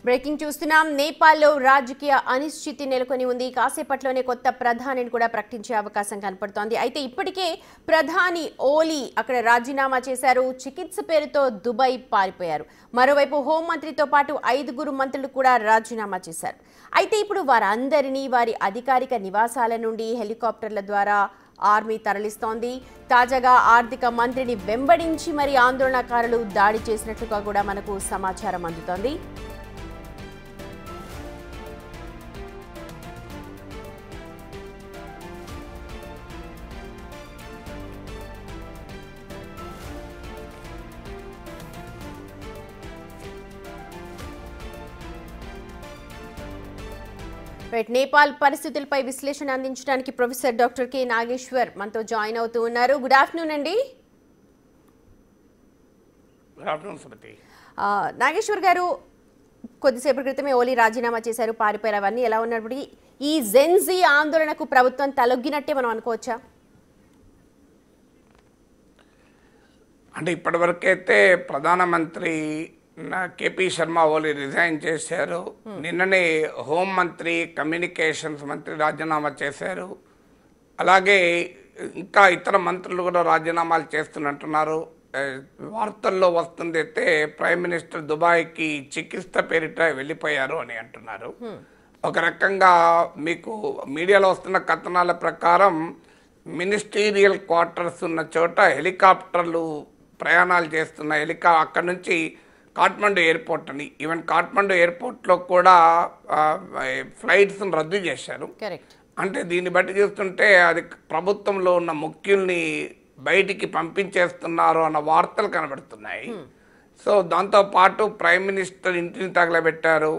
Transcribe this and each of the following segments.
Breaking చూస్తున్నాం. నేపాల్లో రాజకీయ అనిశ్చితి నెలకొని ఉంది. కాసేపట్లోనే కొత్త ప్రధానిని కూడా ప్రకటించే అవకాశం కనపడుతోంది. అయితే ఇప్పటికే ప్రధాని ఓలీ అక్కడ రాజీనామా చేశారు. చికిత్స పేరుతో దుబాయ్ పారిపోయారు. మరోవైపు హోంమంత్రితో పాటు 5 మంత్రులు కూడా రాజీనామా చేశారు. అయితే ఇప్పుడు వారందరినీ వారి అధికారిక నివాసాల నుండి హెలికాప్టర్ల ద్వారా ఆర్మీ తరలిస్తోంది. తాజాగా ఆర్థిక మంత్రిని వెంబడించి మరి ఆందోళనకారులు దాడి చేసినట్లుగా కూడా మనకు సమాచారం అందుతోంది. నేపాల్ పరిస్థితులపై విశ్లేషణ అందించడానికి ప్రొఫెసర్ డాక్టర్ కె నాగేశ్వర్ మనతో జాయిన్ అవుతూ ఉన్నారు. గుడ్ ఆఫ్టర్నూన్ అండి. నాగేశ్వర్ గారు, కొద్దిసేపటి క్రితమే ఓలీ రాజీనామా చేశారు, పారిపోయారు. అవన్నీ ఎలా ఉన్నప్పటికీ ఈ జెన్జీ ఆందోళనకు ప్రభుత్వం తలొగ్గినట్టే మనం అనుకోవచ్చా? అంటే ఇప్పటివరకైతే ప్రధానమంత్రి కేపీ శర్మ ఓలీ రిజైన్ చేశారు. నిన్ననే హోం మంత్రి, కమ్యూనికేషన్స్ మంత్రి రాజీనామా చేశారు. అలాగే ఇంకా ఇతర మంత్రులు కూడా రాజీనామాలు చేస్తున్నట్టున్నారు. వార్తల్లో వస్తుంది అయితే ప్రైమ్ మినిస్టర్ దుబాయ్కి చికిత్స పేరిట వెళ్ళిపోయారు అని అంటున్నారు. ఒక రకంగా మీకు మీడియాలో వస్తున్న కథనాల ప్రకారం మినిస్టీరియల్ క్వార్టర్స్ ఉన్న చోట హెలికాప్టర్లు ప్రయాణాలు చేస్తున్నాయి. అక్కడ నుంచి కాఠ్మండు ఎయిర్పోర్ట్ అని, ఈవెన్ కాఠ్మండు ఎయిర్పోర్ట్లో కూడా ఫ్లైట్స్ రద్దు చేశారు. అంటే దీన్ని బట్టి చూస్తుంటే అది ప్రభుత్వంలో ఉన్న ముఖ్యుల్ని బయటికి పంపించేస్తున్నారు అన్న వార్తలు కనబడుతున్నాయి. సో దాంతోపాటు ప్రైమ్ మినిస్టర్ ఇంటిని తగలబెట్టారు,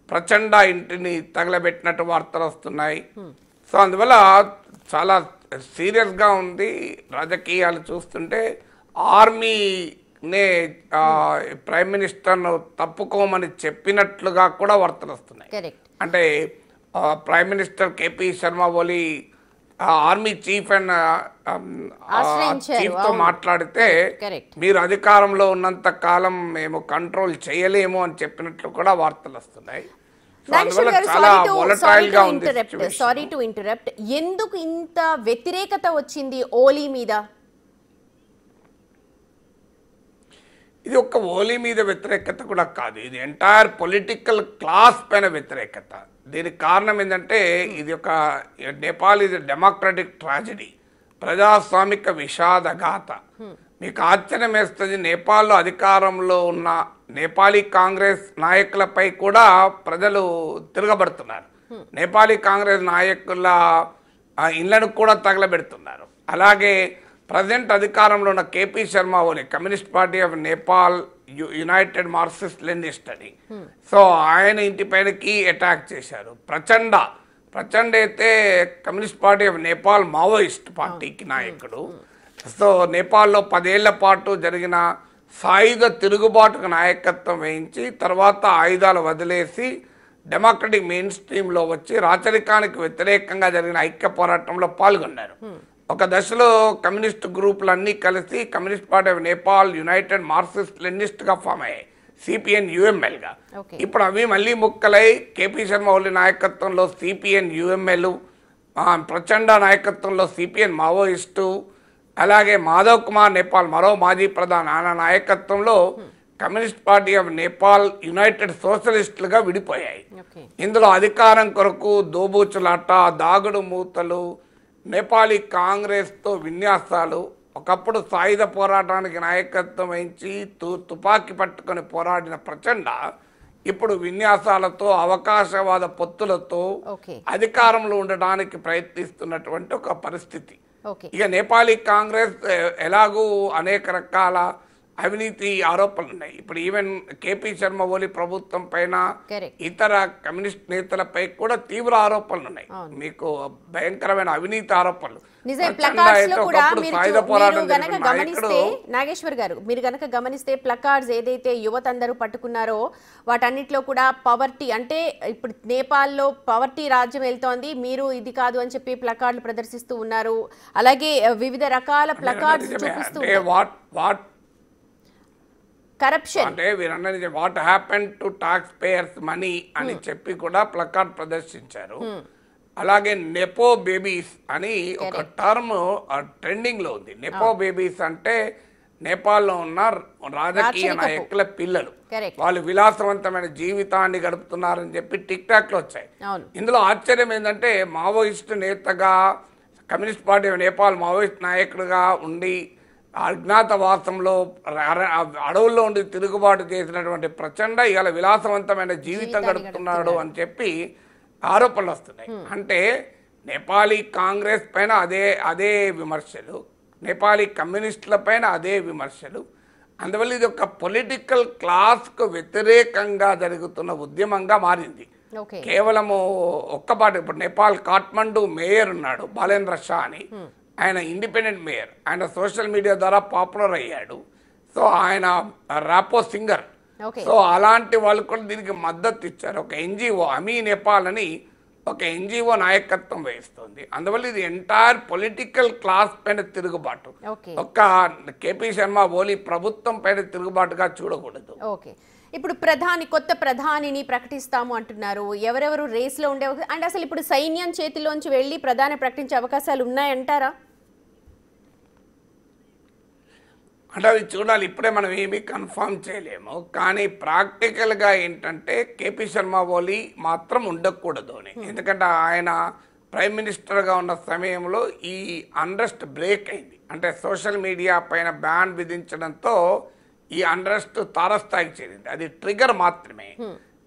ప్రచండ ఇంటిని తగలబెట్టినట్టు వార్తలు వస్తున్నాయి. సో అందువల్ల చాలా సీరియస్గా ఉంది రాజకీయాలు చూస్తుంటే. ఆర్మీనే ప్రైమ్ మినిస్టర్ను తప్పుకోమని చెప్పినట్లుగా కూడా వార్తలు వస్తున్నాయి. అంటే prime minister KP Sharma Oli army chief and చీఫ్తో మాట్లాడితే మీరు అధికారంలో ఉన్నంత కాలం మేము కంట్రోల్ చేయలేము అని చెప్పినట్లు కూడా వార్తలు వస్తున్నాయి. సారీ టు ఇంటరప్ట్, ఎందుకు ఇంత వ్యతిరేకత వచ్చింది ఓలీ మీద? ఇది ఒక్క ఓలీ మీద వ్యతిరేకత కూడా కాదు, ఇది ఎంటైర్ పొలిటికల్ క్లాస్ పైన వ్యతిరేకత. దీనికి కారణం ఏంటంటే ఇది ఒక నేపాల్ ఇది డెమోక్రటిక్ ట్రాజడీ, ప్రజాస్వామిక విషాదగాథ. మీకు ఆశ్చర్యం వేస్తుంది, నేపాల్లో అధికారంలో ఉన్న నేపాలీ కాంగ్రెస్ నాయకులపై కూడా ప్రజలు తిరగబడుతున్నారు. నేపాలీ కాంగ్రెస్ నాయకుల ఇళ్లను కూడా తగలబెడుతున్నారు. అలాగే ప్రజెంట్ అధికారంలో ఉన్న KP Sharma Oli, Communist party of Nepal United Marxist Leninist అని, సో ఆయన ఇంటిపైనకి అటాక్ చేశారు. ప్రచండ అయితే Communist party of Nepal Maoist పార్టీకి నాయకుడు. సో నేపాల్లో 10 ఏళ్ల పాటు జరిగిన సాయుధ తిరుగుబాటుకు నాయకత్వం వహించి తర్వాత ఆయుధాలు వదిలేసి డెమోక్రటిక్ మెయిన్ స్ట్రీమ్లో వచ్చి రాచరికానికి వ్యతిరేకంగా జరిగిన ఐక్య పోరాటంలో పాల్గొన్నారు. ఒక దశలో కమ్యూనిస్ట్ గ్రూపులన్నీ కలిసి communist party of Nepal United Marxist లెనినిస్ట్గా ఫామ్ అయ్యాయి, సిపిఎన్ యుఎంఎల్గా. ఇప్పుడు అవి మళ్ళీ ముక్కలై కేపీ శర్మ ఓలీ నాయకత్వంలో సిపిఎన్ యుఎంఎల్, ప్రచండ నాయకత్వంలో సిపిఎన్ మావోయిస్టు, అలాగే మాధవ్ కుమార్ నేపాల్ మరో మాజీ ప్రధాని ఆయన నాయకత్వంలో communist party of Nepal united సోషలిస్టులుగా విడిపోయాయి. ఇందులో అధికారం కొరకు దోబూచులాట, దాగుడు మూతలు, నేపాలీ కాంగ్రెస్తో విన్యాసాలు, ఒకప్పుడు సాయుధ పోరాటానికి నాయకత్వం వహించి తుపాకీ పట్టుకొని పోరాడిన ప్రచండ ఇప్పుడు విన్యాసాలతో అవకాశవాద పొత్తులతో అధికారంలో ఉండడానికి ప్రయత్నిస్తున్నటువంటి ఒక పరిస్థితి. ఇక నేపాలీ కాంగ్రెస్ ఎలాగూ అనేక రకాల అవినీతి ఆరోపణలు ఉన్నాయి. ఇప్పుడు ఈవెన్ కేపీ శర్మ ఓలీ ప్రభుత్వం పైన ఇతర కమ్యూనిస్ట్ నేతలపై కూడా తీవ్ర ఆరోపణలు ఉన్నాయి. మీకు భయంకరమైన అవినీతి ఆరోపణలు. నాగేశ్వర్ గారు, మీరు గనక గమనిస్తే ప్లకార్డ్స్ ఏదైతే యువత అందరూ పట్టుకున్నారో వాటన్నిటిలో కూడా పవర్టీ, అంటే ఇప్పుడు నేపాల్లో పవర్టీ రాజ్యం వెళ్తోంది, మీరు ఇది కాదు అని చెప్పి ప్లకార్డులు ప్రదర్శిస్తూ ఉన్నారు. అలాగే వివిధ రకాల ప్లకార్డ్స్ చూపిస్తూ కరప్షన్ అంటే వీరన్నది what happen to tax payers money అని చెప్పి కూడా ప్లకార్డ్ ప్రదర్శించారు. అలాగే నెపో బేబీస్ అని ఒక టర్మ్ ట్రెండింగ్ లో ఉంది. నెపో బేబీస్ అంటే నేపాల్లో ఉన్న రాజకీయ నాయకుల పిల్లలు, వాళ్ళు విలాసవంతమైన జీవితాన్ని గడుపుతున్నారని చెప్పి టిక్ టాక్ లో వచ్చాయి. ఇందులో ఆశ్చర్యం ఏంటంటే మావోయిస్టు నేతగా కమ్యూనిస్ట్ పార్టీ నేపాల్ మావోయిస్ట్ నాయకుడిగా ఉండి అజ్ఞాతవాసంలో అడవుల్లో ఉండి తిరుగుబాటు చేసినటువంటి ప్రచండ ఇవాళ విలాసవంతమైన జీవితం గడుపుతున్నాడు అని చెప్పి ఆరోపణలు వస్తున్నాయి. అంటే నేపాలీ కాంగ్రెస్ పైన అదే విమర్శలు, నేపాలీ కమ్యూనిస్టుల పైన అదే విమర్శలు. అందువల్ల ఇది ఒక పొలిటికల్ క్లాస్కు వ్యతిరేకంగా జరుగుతున్న ఉద్యమంగా మారింది. కేవలము ఒక్కపాటి ఇప్పుడు నేపాల్ కాఠ్మండు మేయర్ ఉన్నాడు బాలేంద్ర షా అని, ఆయన ఇండిపెండెంట్ మేయర్, ఆయన సోషల్ మీడియా ద్వారా పాపులర్ అయ్యాడు. సో ఆయన ర్యాపో సింగర్. సో అలాంటి వాళ్ళు కూడా దీనికి మద్దతు ఇచ్చారు. ఒక ఎన్జిఓ అమీ నేపాల్ అని ఒక ఎన్జిఓ నాయకత్వం వహిస్తుంది. అందువల్ల ఇది ఎంటైర్ పొలిటికల్ క్లాస్ పైన తిరుగుబాటు, ఒక్క కేపీ శర్మ ఓలీ ప్రభుత్వం పైన తిరుగుబాటుగా చూడకూడదు. ఓకే, ఇప్పుడు కొత్త ప్రధానిని ప్రకటిస్తాము అంటున్నారు. ఎవరెవరు రేస్లో ఉండే అండ్ అసలు ఇప్పుడు సైన్యం చేతిలోంచి వెళ్ళి ప్రధాని ప్రకటించే అవకాశాలు ఉన్నాయంటారా? అంటే అవి చూడాలి, ఇప్పుడే మనం ఏమీ కన్ఫర్మ్ చేయలేము. కానీ ప్రాక్టికల్గా ఏంటంటే కేపీ శర్మ ఓలీ మాత్రం ఉండకూడదు అని. ఎందుకంటే ఆయన ప్రైమ్ మినిస్టర్గా ఉన్న సమయంలో ఈ అన్రెస్ట్ బ్రేక్ అయింది. అంటే సోషల్ మీడియా పైన బ్యాన్ విధించడంతో ఈ అన్రెస్ట్ తారస్థాయికి చేరింది. అది ట్రిగర్ మాత్రమే.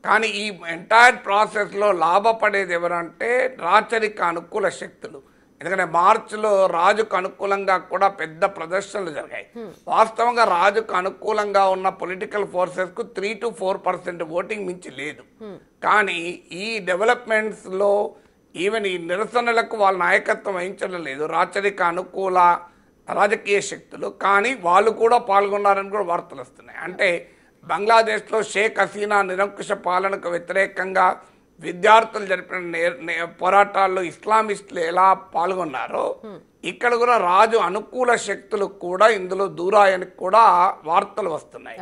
కానీ ఈ ఎంటైర్ ప్రాసెస్లో లాభపడేది ఎవరంటే రాచరిక అనుకూల శక్తులు. ఎందుకంటే మార్చిలో రాజుకు అనుకూలంగా కూడా పెద్ద ప్రదర్శనలు జరిగాయి. వాస్తవంగా రాజుకు అనుకూలంగా ఉన్న పొలిటికల్ ఫోర్సెస్కు 3 to 4% ఓటింగ్ మించి లేదు. కానీ ఈ డెవలప్మెంట్స్లో ఈవెన్ ఈ నిరసనలకు వాళ్ళ నాయకత్వం వహించడం లేదు రాచరిక అనుకూల రాజకీయ శక్తులు. కానీ వాళ్ళు కూడా పాల్గొన్నారని కూడా వార్తలు వస్తున్నాయి. అంటే బంగ్లాదేశ్లో షేక్ హసీనా నిరంకుశ పాలనకు వ్యతిరేకంగా విద్యార్థులు జరిపిన పోరాటాల్లో ఇస్లామిస్టులు ఎలా పాల్గొన్నారో ఇక్కడ కూడా రాజు అనుకూల శక్తులు కూడా ఇందులో దూరాయని కూడా వార్తలు వస్తున్నాయి.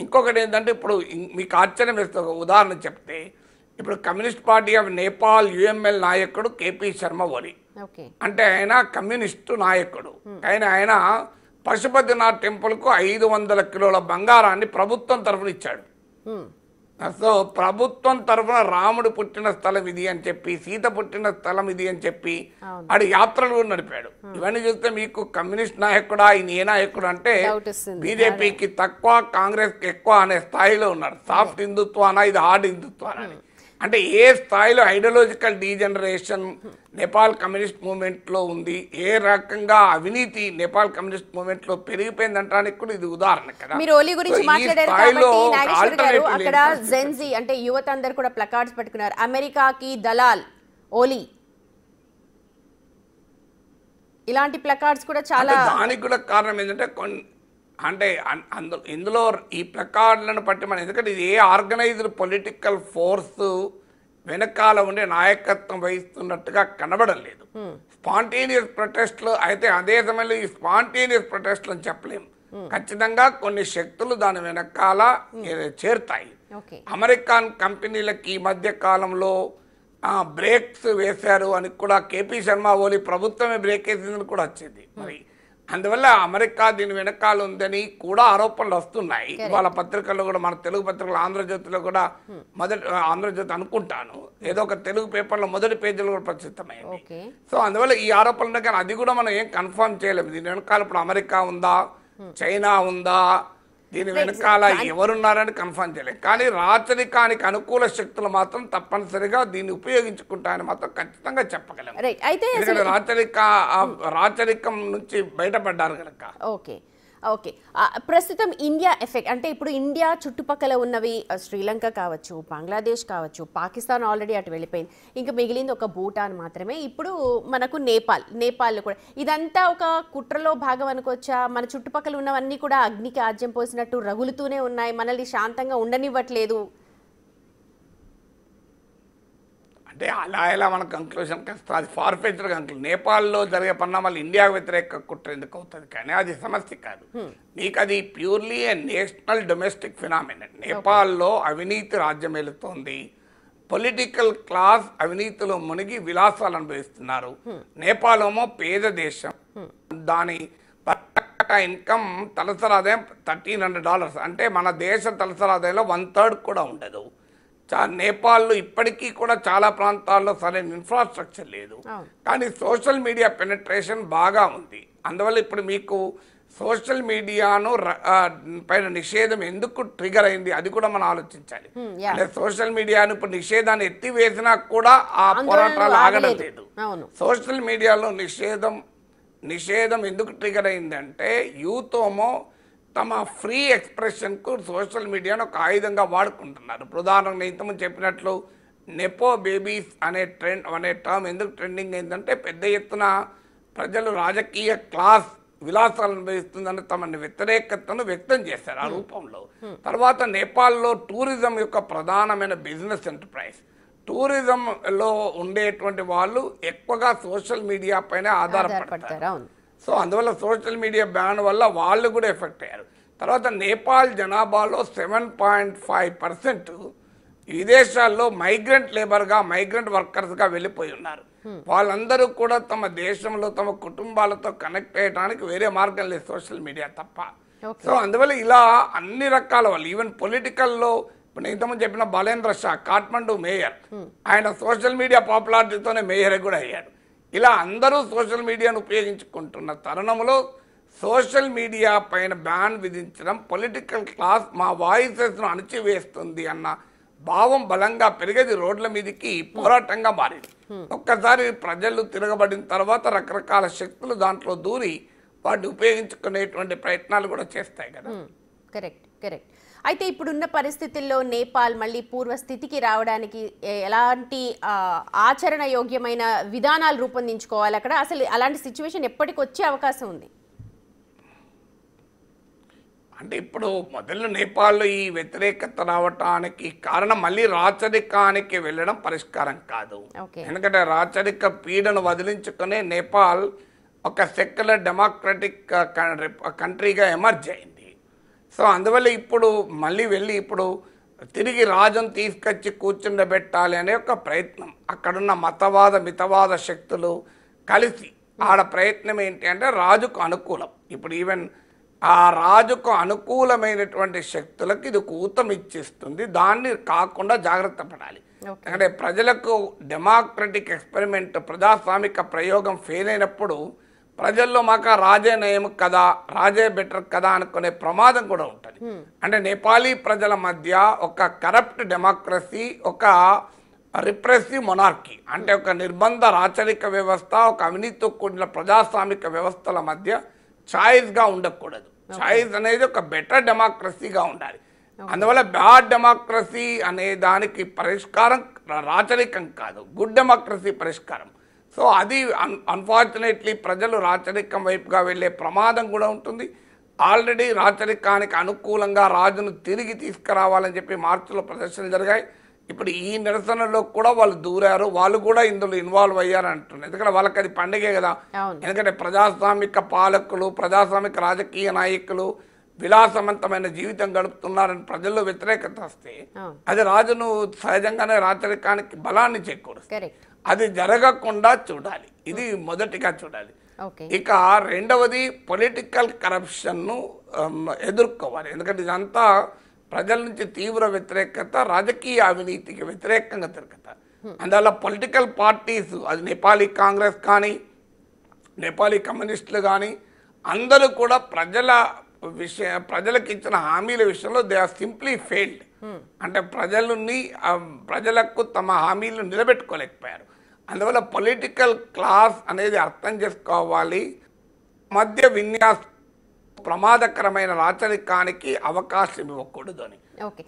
ఇంకొకటి ఏంటంటే ఇప్పుడు మీకు ఆశ్చర్యం వేస్తే ఒక ఉదాహరణ చెప్తే, ఇప్పుడు communist party of Nepal UML నాయకుడు కేపీ శర్మ ఓలీ అంటే ఆయన కమ్యూనిస్టు నాయకుడు. కానీ ఆయన పశుపతినాథ్ టెంపుల్కు 500 కిలోల బంగారాన్ని ప్రభుత్వం తరఫున ఇచ్చాడు. సో ప్రభుత్వం తరఫున రాముడు పుట్టిన స్థలం ఇది అని చెప్పి, సీత పుట్టిన స్థలం ఇది అని చెప్పి ఆడు యాత్రలు కూడా నడిపాడు. ఇవన్నీ చూస్తే మీకు కమ్యూనిస్ట్ నాయకుడా ఈయన ఏ నాయకుడు అంటే బీజేపీకి తక్కువ కాంగ్రెస్కి ఎక్కువ అనే స్థాయిలో ఉన్నాడు. సాఫ్ట్ హిందుత్వానా ఇది హార్డ్ హిందుత్వానా అని. అంటే ఏ స్థాయిలో ఐడియాలజికల్ డీజనరేషన్ నేపాల్ కమ్యూనిస్ట్ మూవ్మెంట్లో ఉంది, ఏ రకంగా అవినీతి నేపాల్ కమ్యూనిస్ట్ మూవ్మెంట్ లో పెరిగిపోయిందంటానికి కూడా ఇది ఉదాహరణ కదా. మీరు ఓలీ గురించి మాట్లాడారు కాబట్టి నాగేశ్వర్ గారు, అక్కడ జెన్జీ అంటే యువత అందరు కూడా ప్లకార్డ్స్ పట్టుకున్నారు, అమెరికాకి దలాల్ ఓలీ, ఇలాంటి ప్లకార్డ్స్ కూడా చాలా. దానికి కూడా కారణం ఏంటంటే అంటే ఇందులో ఈ ప్లకార్డులను బట్టి మనం, ఎందుకంటే ఇది ఏ ఆర్గనైజ్డ్ పొలిటికల్ ఫోర్స్ వెనకాల ఉండే నాయకత్వం వహిస్తున్నట్టుగా కనబడం లేదు. స్పాంటేనియస్ ప్రొటెస్ట్లు అయితే అదే సమయంలో ఈ స్పాంటేనియస్ ప్రొటెస్ట్లు అని చెప్పలేము. ఖచ్చితంగా కొన్ని శక్తులు దాని వెనకాల చేరుతాయి. అమెరికన్ కంపెనీలకి ఈ మధ్య కాలంలో బ్రేక్స్ వేశారు అని కూడా కేపీ శర్మ ఓలీ ప్రభుత్వమే బ్రేక్ వేసిందని కూడా వచ్చింది. మరి అందువల్ల అమెరికా దీని వెనకాల ఉందని కూడా ఆరోపణలు వస్తున్నాయి. వాళ్ళ పత్రికల్లో కూడా, మన తెలుగు పత్రికలు ఆంధ్రజ్యోతిలో కూడా ఆంధ్రజ్యోతి అనుకుంటాను ఏదో ఒక తెలుగు పేపర్లో మొదటి పేజీలో కూడా ప్రచురితమైంది. సో అందువల్ల ఈ ఆరోపణలు, కానీ అది కూడా మనం ఏం కన్ఫర్మ్ చేయలేము. దీని వెనకాల ఇప్పుడు అమెరికా ఉందా, చైనా ఉందా, దీని వెనకాల ఎవరున్నారని కన్ఫర్మ్ చేయలేదు. కానీ రాచరికానికి అనుకూల శక్తులు మాత్రం తప్పనిసరిగా దీన్ని ఉపయోగించుకుంటాయని మాత్రం ఖచ్చితంగా చెప్పగలం. ఎందుకంటే రాచరికం నుంచి బయటపడ్డారు కనుక. ఓకే ఓకే, ప్రస్తుతం ఇండియా ఎఫెక్ట్ అంటే ఇప్పుడు ఇండియా చుట్టుపక్కల ఉన్నవి శ్రీలంక కావచ్చు, బంగ్లాదేశ్ కావచ్చు, పాకిస్తాన్ ఆల్రెడీ అటు వెళ్ళిపోయింది, ఇంకా మిగిలింది ఒక భూటాన్ మాత్రమే. ఇప్పుడు మనకు నేపాల్ కూడా, ఇదంతా ఒక కుట్రలో భాగం అనుకోవచ్చా? మన చుట్టుపక్కల ఉన్నవన్నీ కూడా అగ్నికి ఆజ్యం పోసినట్టు రగులుతూనే ఉన్నాయి, మనల్ని శాంతంగా ఉండనివ్వట్లేదు. అంటే అలా ఎలా మన కంక్లూషన్ కష్టం, అది ఫార్ఫెచ్డ్ కంక్లూజన్. నేపాల్లో జరిగే పరిణామాలు ఇండియాకు వ్యతిరేక కుట్ర ఎందుకు అవుతుంది, కానీ అది సమస్య కాదు. మీకు అది ప్యూర్లీ ఏ నేషనల్ డొమెస్టిక్ ఫినామినన్. నేపాల్లో అవినీతి రాజ్యం వెళుతోంది, పొలిటికల్ క్లాస్ అవినీతిలో మునిగి విలాసాలు అనుభవిస్తున్నారు. నేపాల్ ఏమో పేద దేశం, దాని ఇన్కమ్ తలసరి ఆదాయం $1,300, అంటే మన దేశ తలసరి ఆదాయంలో 1/3 కూడా ఉండదు. నేపాల్లో ఇప్పటికీ కూడా చాలా ప్రాంతాల్లో సరైన ఇన్ఫ్రాస్ట్రక్చర్ లేదు, కానీ సోషల్ మీడియా పెనట్రేషన్ బాగా ఉంది. అందువల్ల ఇప్పుడు మీకు సోషల్ మీడియాను పైన నిషేధం ఎందుకు ట్రిగర్ అయింది అది కూడా మనం ఆలోచించాలి. అంటే సోషల్ మీడియాను ఇప్పుడు నిషేధాన్ని ఎత్తివేసినా కూడా ఆ పోరాటాలు ఆగడం లేదు. సోషల్ మీడియాలో నిషేధం ఎందుకు ట్రిగర్ అయిందంటే యూత్ ఏమో తమ ఫ్రీ ఎక్స్ప్రెషన్కు సోషల్ మీడియాను ఒక ఆయుధంగా వాడుకుంటున్నారు. ఇప్పుడు ఉదాహరణకు ఇంతకుముందు చెప్పినట్లు నెపో బేబీస్ అనే టర్మ్ ఎందుకు ట్రెండింగ్ అయిందంటే పెద్ద ఎత్తున ప్రజలు రాజకీయ క్లాస్ విలాసాలు అనుభవిస్తుందని తమ వ్యతిరేకతను వ్యక్తం చేశారు ఆ రూపంలో. తర్వాత నేపాల్లో టూరిజం యొక్క ప్రధానమైన బిజినెస్ ఎంటర్ప్రైజ్, టూరిజంలో ఉండేటువంటి వాళ్ళు ఎక్కువగా సోషల్ మీడియా పైన ఆధారపడతారు. సో అందువల్ల సోషల్ మీడియా బ్యాన్ వల్ల వాళ్ళు కూడా ఎఫెక్ట్ అయ్యారు. తర్వాత నేపాల్ జనాభాలో 7.5% విదేశాల్లో మైగ్రెంట్ లేబర్గా, మైగ్రెంట్ వర్కర్స్గా వెళ్ళిపోయి ఉన్నారు. వాళ్ళందరూ కూడా తమ దేశంలో తమ కుటుంబాలతో కనెక్ట్ అయ్యడానికి వేరే మార్గం లేదు సోషల్ మీడియా తప్ప. సో అందువల్ల ఇలా అన్ని రకాల వాళ్ళు, ఈవెన్ పొలిటికల్లో ఇప్పుడు నేను ఇంతకుముందు చెప్పిన బలేంద్ర షా కాఠ్మండు మేయర్, ఆయన సోషల్ మీడియా పాపులారిటీతోనే మేయర్ కూడా అయ్యాడు. ఇలా అందరూ సోషల్ మీడియాను ఉపయోగించుకుంటున్న తరుణంలో సోషల్ మీడియా పైన బ్యాన్ విధించడం పొలిటికల్ క్లాస్ మా వాయిసెస్ను అణచివేస్తుంది అన్న భావం బలంగా పెరిగేది రోడ్ల మీదకి పోరాటంగా మారింది. ఒక్కసారి ప్రజలు తిరగబడిన తర్వాత రకరకాల శక్తులు దాంట్లో దూరి వాటిని ఉపయోగించుకునేటువంటి ప్రయత్నాలు కూడా చేస్తాయి కదా. Correct correct. అయితే ఇప్పుడున్న పరిస్థితుల్లో నేపాల్ మళ్ళీ పూర్వస్థితికి రావడానికి ఎలాంటి ఆచరణ యోగ్యమైన విధానాలు రూపొందించుకోవాలి, అక్కడ అసలు అలాంటి సిచ్యువేషన్ ఎప్పటికి వచ్చే అవకాశం ఉంది? అంటే ఇప్పుడు మొదలు నేపాల్లో ఈ వ్యతిరేకత రావటానికి కారణం మళ్ళీ రాచరికానికి వెళ్ళడం పరిష్కారం కాదు. ఎందుకంటే రాచరిక పీడను వదిలించుకునే నేపాల్ ఒక సెక్యులర్ డెమోక్రటిక్ కంట్రీగా ఎమర్జ్ అయింది. సో అందువల్ల ఇప్పుడు మళ్ళీ వెళ్ళి ఇప్పుడు తిరిగి రాజును తీసుకొచ్చి కూర్చుండబెట్టాలి అనే ఒక ప్రయత్నం, అక్కడున్న మితవాద శక్తులు కలిసి ఆడ ప్రయత్నం ఏంటి అంటే రాజుకు అనుకూలం. ఇప్పుడు ఈవెన్ ఆ రాజుకు అనుకూలమైనటువంటి శక్తులకు ఇది ఊతం ఇచ్చిస్తుంది, దాన్ని కాకుండా జాగ్రత్త పడాలి. అంటే ప్రజలకు డెమోక్రటిక్ ఎక్స్పెరిమెంట్, ప్రజాస్వామిక ప్రయోగం ఫెయిల్ అయినప్పుడు ప్రజల్లో మాకు రాజే నయం కదా, రాజే బెటర్ కదా అనుకునే ప్రమాదం కూడా ఉంటుంది. అంటే నేపాలీ ప్రజల మధ్య ఒక కరప్ట్ డెమోక్రసీ, ఒక రిప్రెసివ్ మొనార్కీ, అంటే ఒక నిర్బంధ రాచరిక వ్యవస్థ, ఒక అవినీతితో కూడిన ప్రజాస్వామిక వ్యవస్థల మధ్య ఛాయిస్గా ఉండకూడదు. ఛాయిస్ అనేది ఒక బెటర్ డెమోక్రసీగా ఉండాలి. అందువల్ల బ్యాడ్ డెమోక్రసీ అనే దానికి పరిష్కారం రాచరికం కాదు, గుడ్ డెమోక్రసీ పరిష్కారం. సో అది అన్ఫార్చునేట్లీ ప్రజలు రాచరికం వైపుగా వెళ్ళే ప్రమాదం కూడా ఉంటుంది. ఆల్రెడీ రాచరికానికి అనుకూలంగా రాజును తిరిగి తీసుకురావాలని చెప్పి మార్చిలో ప్రదర్శనలు జరిగాయి. ఇప్పుడు ఈ నిరసనలో కూడా వాళ్ళు దూరారు, వాళ్ళు కూడా ఇందులో ఇన్వాల్వ్ అయ్యారు అంటున్నారు. ఎందుకంటే వాళ్ళకి అది పండుగే కదా. ఎందుకంటే ప్రజాస్వామిక పాలకులు, ప్రజాస్వామిక రాజకీయ నాయకులు విలాసవంతమైన జీవితం గడుపుతున్నారని ప్రజల్లో వ్యతిరేకత వస్తే అది రాజును సహజంగానే రాచరికానికి బలాన్ని చేకూరుస్తుంది. అది జరగకుండా చూడాలి, ఇది మొదటిగా చూడాలి. ఇక రెండవది పొలిటికల్ కరప్షన్ను ఎదుర్కోవాలి. ఎందుకంటే ఇదంతా ప్రజల నుంచి తీవ్ర వ్యతిరేకత, రాజకీయ అవినీతికి వ్యతిరేకంగా తిరుగుతారు. అందువల్ల పొలిటికల్ పార్టీస్, అది నేపాలీ కాంగ్రెస్ కానీ నేపాలీ కమ్యూనిస్టులు కానీ అందరూ కూడా ప్రజలకు ఇచ్చిన హామీల విషయంలో దే ఆర్ సింప్లీ ఫెయిల్డ్. అంటే ప్రజలకు తమ హామీలు నిలబెట్టుకోలేకపోయారు. అందువల్ల పొలిటికల్ క్లాస్ అనేది అర్థం చేసుకోవాలి. మధ్య విన్యాస ప్రమాదకరమైన రాచరికానికి అవకాశం ఇవ్వకూడదు అని.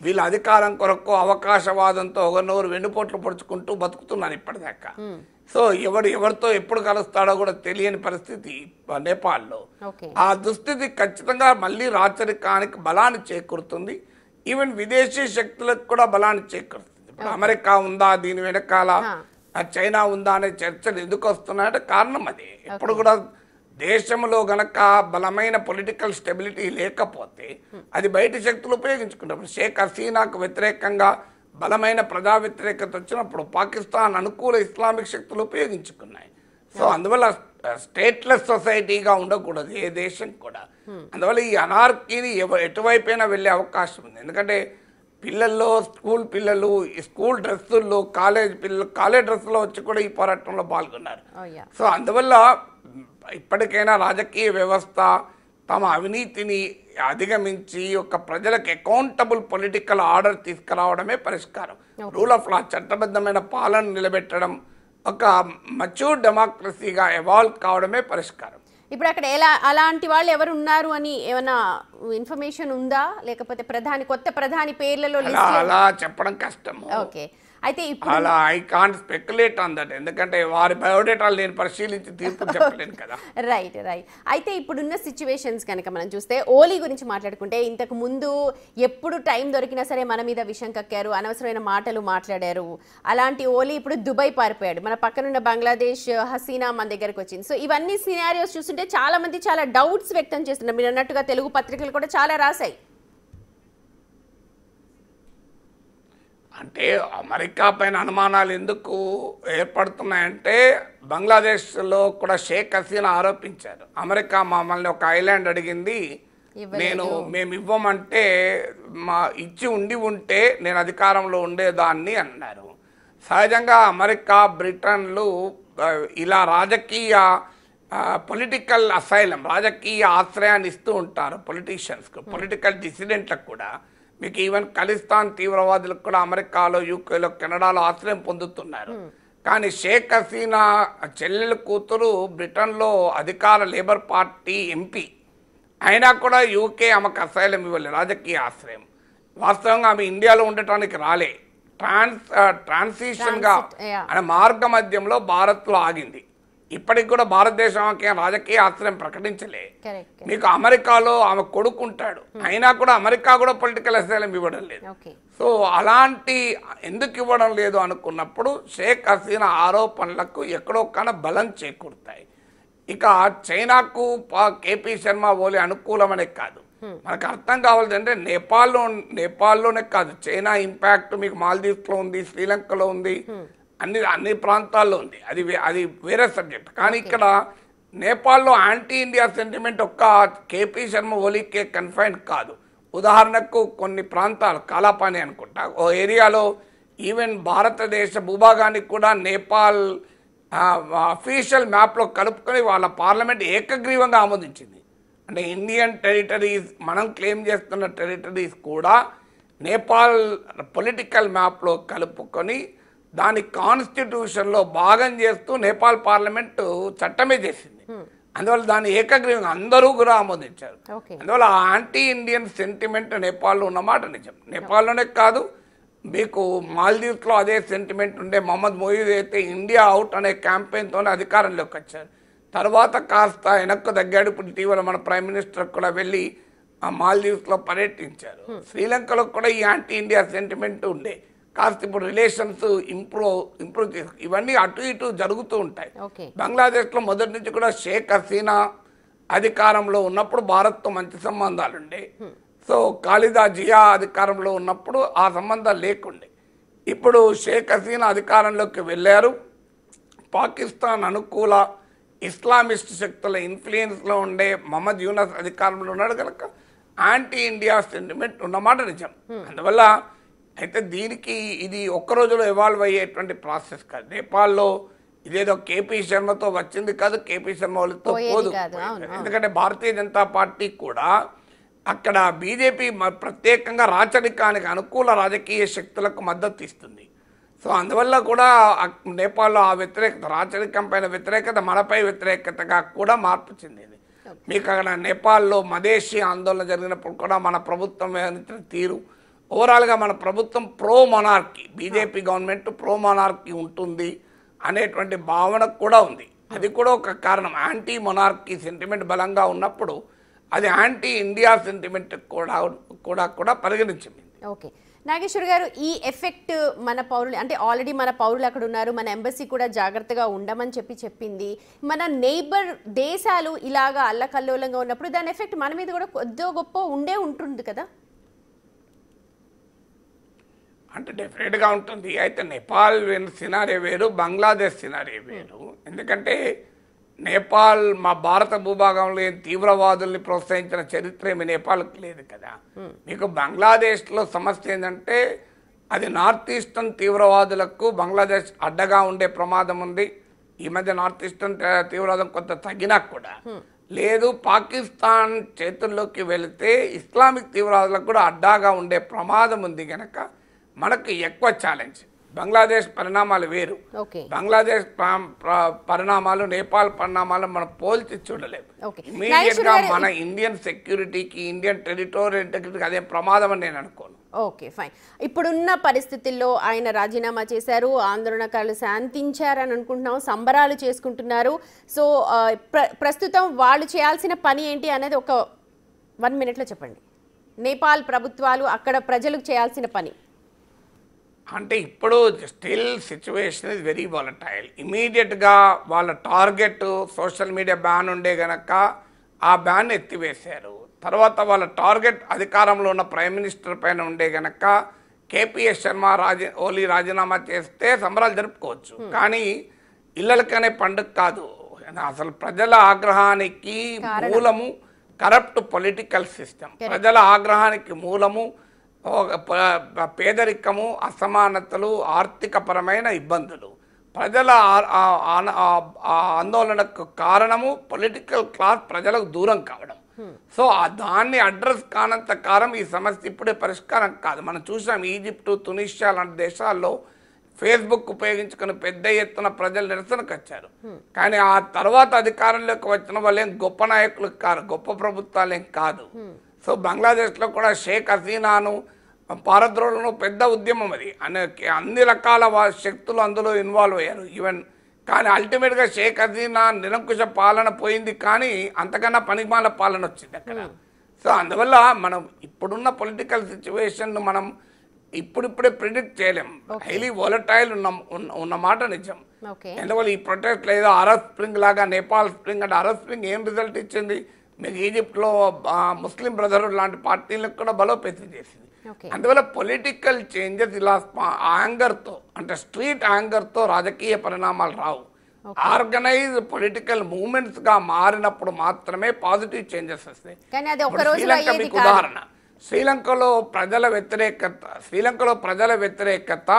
వీళ్ళ అధికారం కొరకు అవకాశవాదంతో ఒకరినొకరు వెన్నుపోట్లు పొడుచుకుంటూ బతుకుతున్నారు ఇప్పటిదాకా. సో ఎవరితో ఎప్పుడు కలుస్తాడో కూడా తెలియని పరిస్థితి నేపాల్లో. ఆ దుస్థితి ఖచ్చితంగా మళ్ళీ రాచరికానికి బలాన్ని చేకూరుతుంది. ఈవెన్ విదేశీ శక్తులకు కూడా బలాన్ని చేకూరుతుంది. ఇప్పుడు అమెరికా ఉందా దీని వెనకాల, చైనా ఉందా అనే చర్చలు ఎందుకు వస్తున్నాయంటే కారణం అది. ఎప్పుడు కూడా దేశంలో గనక బలమైన పొలిటికల్ స్టెబిలిటీ లేకపోతే అది బయట శక్తులు ఉపయోగించుకుంటారు. షేక్ హసీనాకు వ్యతిరేకంగా బలమైన ప్రజా వ్యతిరేకత వచ్చినప్పుడు పాకిస్తాన్ అనుకూల ఇస్లామిక్ శక్తులు ఉపయోగించుకున్నాయి. సో అందువల్ల స్టేట్లెస్ సొసైటీగా ఉండకూడదు ఏ దేశం కూడా. అందువల్ల ఈ అనార్కీని ఎటువైపైనా వెళ్ళే అవకాశం ఉంది. ఎందుకంటే పిల్లల్లో స్కూల్ పిల్లలు ఈ స్కూల్ డ్రెస్సుల్లో కాలేజ్ పిల్లలు కాలేజ్ డ్రెస్సులో వచ్చి కూడా ఈ పోరాటంలో పాల్గొన్నారు. సో అందువల్ల ఇప్పటికైనా రాజకీయ వ్యవస్థ తమ అవినీతిని అధిగమించి ఒక ప్రజలకు అకౌంటబుల్ పొలిటికల్ ఆర్డర్ తీసుకురావడమే పరిష్కారం. రూల్ ఆఫ్ లా, చట్టబద్ధమైన పాలన నిలబెట్టడం, ఒక మచ్యూర్ డెమోక్రసీగా ఎవాల్వ్ కావడమే పరిష్కారం. ఇప్పుడు అక్కడ అలాంటి వాళ్ళు ఎవరు ఉన్నారు అని ఏమైనా ఇన్ఫర్మేషన్ ఉందా, లేకపోతే కొత్త ప్రధాని పేర్లలో అలా చెప్పడం కష్టము. ఓకే, అయితే అలా I can't speculate on that, ఎందుకంటే వారి బయోడేటాలు నేను పరిశీలించి తీర్పు చెప్పలేను కదా. రైట్. అయితే ఇప్పుడున్న సిచ్యువేషన్స్ కనుక మనం చూస్తే ఓలీ గురించి మాట్లాడుకుంటే, ఇంతకు ముందు ఎప్పుడు టైం దొరికినా సరే మన మీద విషం కక్కారు, అనవసరమైన మాటలు మాట్లాడారు. అలాంటి ఓలీ ఇప్పుడు దుబాయ్ పారిపోయాడు. మన పక్కనున్న బంగ్లాదేశ్ హసీనా మన దగ్గరకు వచ్చింది. సో ఇవన్నీ సినారియోస్ చూస్తుంటే చాలా మంది చాలా డౌట్స్ వ్యక్తం చేస్తున్నారు. మీరు అన్నట్టుగా తెలుగు పత్రికలు కూడా చాలా రాశాయి. అంటే అమెరికా పైన అనుమానాలు ఎందుకు ఏర్పడుతున్నాయంటే, బంగ్లాదేశ్లో కూడా షేక్ హసీనా ఆరోపించారు, అమెరికా మమ్మల్ని ఒక ఐలాండ్ అడిగింది, మేము ఇవ్వమంటే ఇచ్చి ఉంటే నేను అధికారంలో ఉండేదాన్ని అన్నారు. సహజంగా అమెరికా, బ్రిటన్లు ఇలా రాజకీయ పొలిటికల్ అసైలం, రాజకీయ ఆశ్రయాన్ని ఇస్తూ ఉంటారు పొలిటీషియన్స్కు, పొలిటికల్ డిసిడెంట్లకు కూడా. మీకు ఈవెన్ ఖలిస్తాన్ తీవ్రవాదులకు కూడా అమెరికాలో, యూకేలో, కెనడాలో ఆశ్రయం పొందుతున్నారు. కానీ షేక్ హసీనా చెల్లెల కూతురు బ్రిటన్లో అధికార లేబర్ పార్టీ ఎంపీ అయినా కూడా యూకే ఆమెకు అసైలం ఇవ్వలేదు, రాజకీయ ఆశ్రయం. వాస్తవంగా ఆమె ఇండియాలో ఉండటానికి రాలే, ట్రాన్సిషన్గా అనే మార్గ మధ్యంలో భారత్లో ఆగింది. ఇప్పటికి కూడా భారతదేశానికి రాజకీయ ఆశ్రయం ప్రకటించలే. మీకు అమెరికాలో ఆమె కొడుకుంటాడు, అయినా కూడా అమెరికా కూడా పొలిటికల్ అసైలం ఇవ్వడం లేదు. సో అలాంటి ఎందుకు ఇవ్వడం లేదు అనుకున్నప్పుడు షేక్ హసీనా ఆరోపణలకు ఎక్కడొక్కన బలం చేకూరుతాయి. ఇక చైనాకు కేపీ శర్మ ఓలీ అనుకూలమనే కాదు, మనకు అర్థం కావాలంటే నేపాల్లోనే కాదు, చైనా ఇంపాక్ట్ మీకు మాల్దీవ్స్లో ఉంది, శ్రీలంకలో ఉంది, అన్ని ప్రాంతాల్లో ఉంది. అది వేరే సబ్జెక్ట్. కానీ ఇక్కడ నేపాల్లో యాంటీ ఇండియా సెంటిమెంట్ ఒక్క కేపీ శర్మ ఓలీకే కన్ఫైన్ కాదు. ఉదాహరణకు కొన్ని ప్రాంతాలు, కాలాపాని అనుకుంటా, ఓ ఏరియాలో ఈవెన్ భారతదేశ భూభాగానికి కూడా నేపాల్ అఫీషియల్ మ్యాప్లో కలుపుకొని వాళ్ళ పార్లమెంట్ ఏకగ్రీవంగా ఆమోదించింది. అంటే ఇండియన్ టెరిటరీస్, మనం క్లెయిమ్ చేస్తున్న టెరిటరీస్ కూడా నేపాల్ పొలిటికల్ మ్యాప్లో కలుపుకొని దాని కాన్స్టిట్యూషన్లో భాగం చేస్తూ నేపాల్ పార్లమెంటు చట్టమే చేసింది. అందువల్ల దాన్ని ఏకగ్రీవంగా అందరూ కూడా ఆమోదించారు. అందువల్ల యాంటీ ఇండియన్ సెంటిమెంట్ నేపాల్లో ఉన్నమాట నిజం. నేపాల్లోనే కాదు, మీకు మాల్దీవ్స్లో అదే సెంటిమెంట్ ఉండే. మహమ్మద్ మొయిద్ అయితే ఇండియా అవుట్ అనే క్యాంపెయిన్తోనే అధికారంలోకి వచ్చారు. తర్వాత కాస్త వెనక్కు తగ్గాడు. ఇప్పుడు ఇటీవల మన ప్రైమ్ మినిస్టర్ కూడా వెళ్ళి మాల్దీవ్స్లో పర్యటించారు. శ్రీలంకలో కూడా ఈ యాంటీ ఇండియా సెంటిమెంట్ ఉండే, కాస్త ఇప్పుడు రిలేషన్స్ ఇంప్రూవ్ చేసి ఇవన్నీ అటు ఇటు జరుగుతూ ఉంటాయి. బంగ్లాదేశ్లో మొదటి నుంచి కూడా షేక్ హసీనా అధికారంలో ఉన్నప్పుడు భారత్తో మంచి సంబంధాలు ఉండే. సో ఖాలిదా జియా అధికారంలో ఉన్నప్పుడు ఆ సంబంధాలు లేకుండే. ఇప్పుడు షేక్ హసీనా అధికారంలోకి వెళ్ళారు. పాకిస్తాన్ అనుకూల ఇస్లామిస్ట్ శక్తుల ఇన్ఫ్లుయెన్స్లో ఉండే మహమ్మద్ యూనస్ అధికారంలో ఉన్నాడు కనుక యాంటీ ఇండియా సెంటిమెంట్ ఉన్నమాట నిజం. అందువల్ల అయితే దీనికి ఇది ఒక్క రోజులో ఎవాల్వ్ అయ్యేటువంటి ప్రాసెస్ కాదు. నేపాల్లో ఇదేదో కేపీ శర్మతో వచ్చింది కాదు, కేపీ శర్మ వాళ్ళతో పోదు. ఎందుకంటే భారతీయ జనతా పార్టీ కూడా అక్కడ బీజేపీ ప్రత్యేకంగా రాచరికానికి అనుకూల రాజకీయ శక్తులకు మద్దతు ఇస్తుంది. సో అందువల్ల కూడా నేపాల్లో ఆ వ్యతిరేకత, రాచరికం పైన వ్యతిరేకత మనపై వ్యతిరేకతగా కూడా మార్పు చెందింది. మీకు అక్కడ నేపాల్లో మదేశీ ఆందోళన జరిగినప్పుడు కూడా మన ప్రభుత్వం తీరు, ఓవరాల్గా మన ప్రభుత్వం pro monarchy, BJP government pro monarchy ఉంటుంది అనేటువంటి భావన కూడా ఉంది. అది కూడా ఒక కారణం. యాంటీ మొనార్కీ సెంటిమెంట్ బలంగా ఉన్నప్పుడు అది యాంటీ ఇండియా సెంటిమెంట్ కూడా పరిగణించింది. ఓకే, నాగేశ్వర్ గారు, ఈ ఎఫెక్ట్ మన పౌరులు అంటే ఆల్రెడీ మన పౌరులు అక్కడ ఉన్నారు, మన ఎంబసీ కూడా జాగ్రత్తగా ఉండమని చెప్పింది. మన నైబర్ దేశాలు ఇలాగా అల్లకల్లోలంగా ఉన్నప్పుడు దాని ఎఫెక్ట్ మన మీద కూడా కొద్దో గొప్ప ఉంటుంది కదా? అంటే డెఫినెట్గా ఉంటుంది. అయితే నేపాల్ సినారియో వేరు, బంగ్లాదేశ్ సినారియో వేరు. ఎందుకంటే నేపాల్ మా భారత భూభాగంలో తీవ్రవాదుల్ని ప్రోత్సహించిన చరిత్ర ఏమి నేపాల్కి లేదు కదా. మీకు బంగ్లాదేశ్లో సమస్య ఏంటంటే అది నార్త్ ఈస్టర్న్ తీవ్రవాదులకు బంగ్లాదేశ్ అడ్డగా ఉండే ప్రమాదం ఉంది. ఈ మధ్య నార్త్ ఈస్టర్న్ తీవ్రవాదం కొంత తగ్గినా కూడా లేదు. పాకిస్తాన్ చేతుల్లోకి వెళితే ఇస్లామిక్ తీవ్రవాదులకు కూడా అడ్డాగా ఉండే ప్రమాదం ఉంది కనుక మనకు ఎక్కువ ఛాలెంజ్. బంగ్లాదేశ్ పరిణామాలు వేరు. బంగ్లాదేశ్ పరిణామాలు నేపాల్ పరిణామాలు మనం పోల్చి చూడలేము. ఇమీడియట్ గా మన ఇండియన్ సెక్యూరిటీకి, ఇండియన్ టెరిటోరియల్ ఇంటెగ్రిటీకి అదే ప్రమాదం అని నేను అనుకోను. Okay, fine. ఇప్పుడున్న పరిస్థితుల్లో ఆయన రాజీనామా చేశారు, ఆందోళనకారులు శాంతించారని అనుకుంటున్నాం, సంబరాలు చేసుకుంటున్నారు. సో ప్రస్తుతం వాళ్ళు చేయాల్సిన పని ఏంటి అనేది ఒక 1 minute చెప్పండి. నేపాల్ ప్రభుత్వాలు అక్కడ ప్రజలకు చేయాల్సిన పని అంటే ఇప్పుడు still situation is very volatile. ఇమీడియట్గా వాళ్ళ టార్గెట్ సోషల్ మీడియా బ్యాన్ ఉండే గనక ఆ బ్యాన్ ఎత్తివేశారు. తర్వాత వాళ్ళ టార్గెట్ అధికారంలో ఉన్న ప్రైమ్ మినిస్టర్ పైన ఉండే గనక కేపీఎస్ శర్మ ఓలీ రాజీనామా చేస్తే సంబరాలు జరుపుకోవచ్చు. కానీ ఇళ్ళకనే పండుగ కాదు. అసలు ప్రజల ఆగ్రహానికి మూలము కరప్ట్ పొలిటికల్ సిస్టమ్. ప్రజల ఆగ్రహానికి మూలము పేదరికము, అసమానతలు, ఆర్థికపరమైన ఇబ్బందులు. ప్రజల ఆందోళనకు కారణము పొలిటికల్ క్లాస్ ప్రజలకు దూరం కావడం. సో దాన్ని అడ్రస్ కానంత కాలం ఈ సమస్య ఇప్పుడే పరిష్కారం కాదు. మనం చూసాం ఈజిప్టు, తునిషియా లాంటి దేశాల్లో ఫేస్బుక్ ఉపయోగించుకుని పెద్ద ఎత్తున ప్రజలు నిరసనకు వచ్చారు. కానీ ఆ తర్వాత అధికారంలోకి వచ్చిన వాళ్ళేం గొప్ప నాయకులు కాదు, గొప్ప ప్రభుత్వాలు ఏం కాదు. సో బంగ్లాదేశ్లో కూడా షేక్ హసీనాను పారద్రోలను పెద్ద ఉద్యమం అది. అన్ని రకాల శక్తులు అందులో ఇన్వాల్వ్ అయ్యారు ఈవెన్. కానీ అల్టిమేట్గా షేక్ హసీనా నిరంకుశ పాలన పోయింది, కానీ అంతకన్నా పనిమాల పాలన వచ్చింది అక్కడ. సో అందువల్ల మనం ఇప్పుడున్న పొలిటికల్ సిచ్యువేషన్ మనం ఇప్పుడిప్పుడే ప్రిడిక్ట్ చేయలేం. హైలీ వోలటైల్ ఉన్న మాట నిజం. ఎందువల్ల ఈ ప్రొటెస్ట్ లేదా అరబ్ స్ప్రింగ్ లాగా నేపాల్ స్ప్రింగ్ అంటే అరబ్ స్ప్రింగ్ ఏం రిజల్ట్ ఇచ్చింది? మీకు ఈజిప్ట్లో ముస్లిం బ్రదర్హుడ్ లాంటి పార్టీలకు కూడా బలోపేతం చేసింది. అందువల్ల పొలిటికల్ చేంజెస్ ఇలా యాంగర్తో అంటే స్ట్రీట్ యాంగర్తో రాజకీయ పరిణామాలు రావు. ఆర్గనైజ్ పొలిటికల్ మూవ్మెంట్స్ గా మారినప్పుడు మాత్రమే పాజిటివ్ చేంజెస్ వస్తాయి. శ్రీలంక మీకు ఉదాహరణ. శ్రీలంకలో ప్రజల వ్యతిరేకత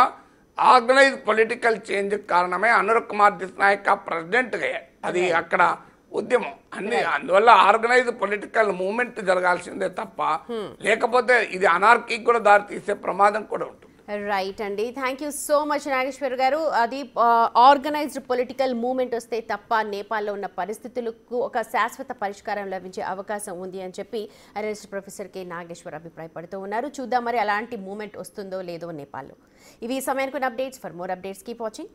ఆర్గనైజ్ పొలిటికల్ చేంజ్ కారణమే అనుర్ కుమార్ దిస్నాయక్ ప్రెసిడెంట్ అయ్యాడు. అది అక్కడ ఉద్యమం అన్ని. అందువల్ల ఆర్గనైజ్ పొలిటికల్ మూవ్మెంట్ జరగాల్సిందే తప్ప లేకపోతే ఇది అనార్కీకి కూడా దారి తీసే ప్రమాదం కూడా ఉంటుంది. రైట్ అండి, thank you so much Nageswar garu. అది ఆర్గనైజ్డ్ పొలిటికల్ మూవ్మెంట్ వస్తే తప్ప నేపాల్లో ఉన్న పరిస్థితులకు ఒక శాశ్వత పరిష్కారం లభించే అవకాశం ఉంది అని చెప్పి అరెస్ట్ ప్రొఫెసర్ కె నాగేశ్వర్ అభిప్రాయపడుతూ ఉన్నారు. చూద్దాం మరి అలాంటి మూవ్మెంట్ వస్తుందో లేదో నేపాల్లో. ఇవి సమయానికి updates. For more updates keep watching.